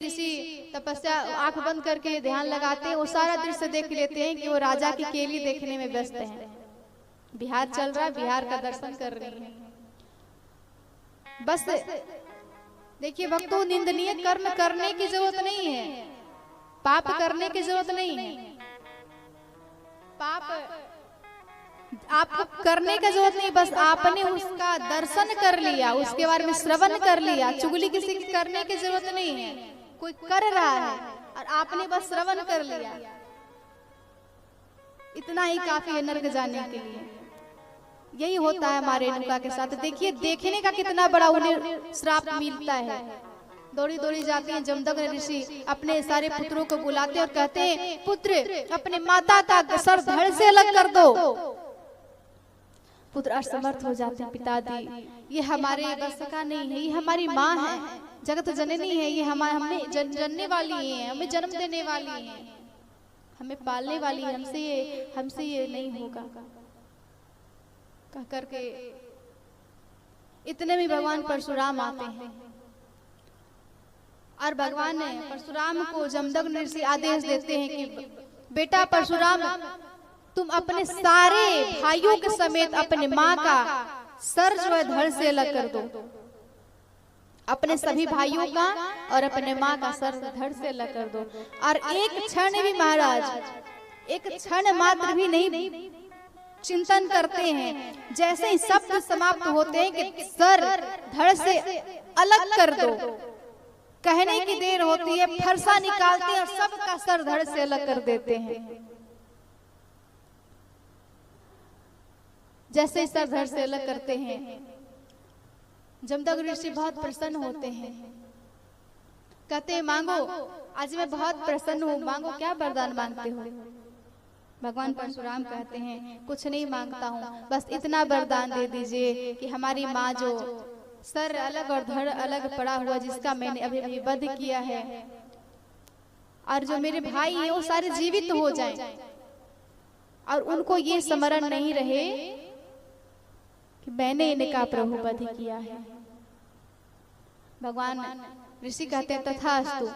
ऋषि तपस्या आंख बंद करके ध्यान लगाते हैं, वो सारा दृश्य देख लेते हैं कि वो राजा की केली देखने में व्यस्त हैं। बिहार चल रहा है, बिहार का दर्शन कर रही हैं। बस देखिए भक्तों, निंदनीय कर्म करने की जरूरत नहीं है, पाप करने की जरूरत नहीं है। पाप आपको करने का जरूरत नहीं, बस आपने उसका दर्शन कर लिया, उसके बारे में श्रवण कर लिया। चुगली किसी की करने की जरूरत नहीं है, कोई कर रहा है और आपने बस श्रवण कर लिया, इतना ही काफी है नरक जाने के लिए। यही होता है हमारे रेणुका के साथ। देखिए देखने का कितना बड़ा उन्हें श्राप मिलता है। दौड़ी दौड़ी जाते हैं जमदग्नि ऋषि, अपने सारे पुत्रों को बुलाते और कहते हैं, पुत्र अपने माता का सर धड़ से अलग कर दो। पुत्र असमर्थ हो जाते हैं, पिताजी ये हमारे बस का नहीं है, ये हमारी माँ है, जगत जननी है, ये हमें जनने वाली है, हमें जन्म देने वाली है, हमें पालने वाली है, हमसे ये नहीं होगा कह करके इतने में भगवान परशुराम आते हैं। और भगवान ने परशुराम को जमदग्नि ऋषि आदेश देते हैं कि बेटा परशुराम, तुम अपने सारे भाइयों के समेत अपने माँ का सर जो है धड़ से अलग कर दो। अपने सभी भाइयों का और अपने माँ का सर धड़ से अलग कर दो। और एक क्षण भी महाराज, एक क्षण मात्र भी नहीं चिंतन करते हैं। जैसे ही शब्द समाप्त होते हैं कि सर धड़ से अलग कर दो, कहने की देर होती है, फरसा निकालते हैं और सबका सर धड़ से अलग कर देते हैं। जैसे ही सर धड़ से अलग करते हैं, जमदग्नि ऋषि बहुत प्रसन्न होते हैं, कहते हैं मांगो, आज मैं बहुत प्रसन्न हूँ, मांगो क्या वरदान मांगते हो। भगवान परशुराम कहते हैं कुछ नहीं मांगता हूँ, बस इतना वरदान दे दीजिए कि हमारी माँ जो सर अलग और धड़ अलग पड़ा हुआ, जिसका मैंने अभी अभी वध किया है, और जो मेरे भाई हैं वो सारे जीवित हो जाएं और उनको ये स्मरण नहीं रहे कि मैंने इनका प्रभु वध किया है। भगवान ऋषि कहते हैं तथास्तु,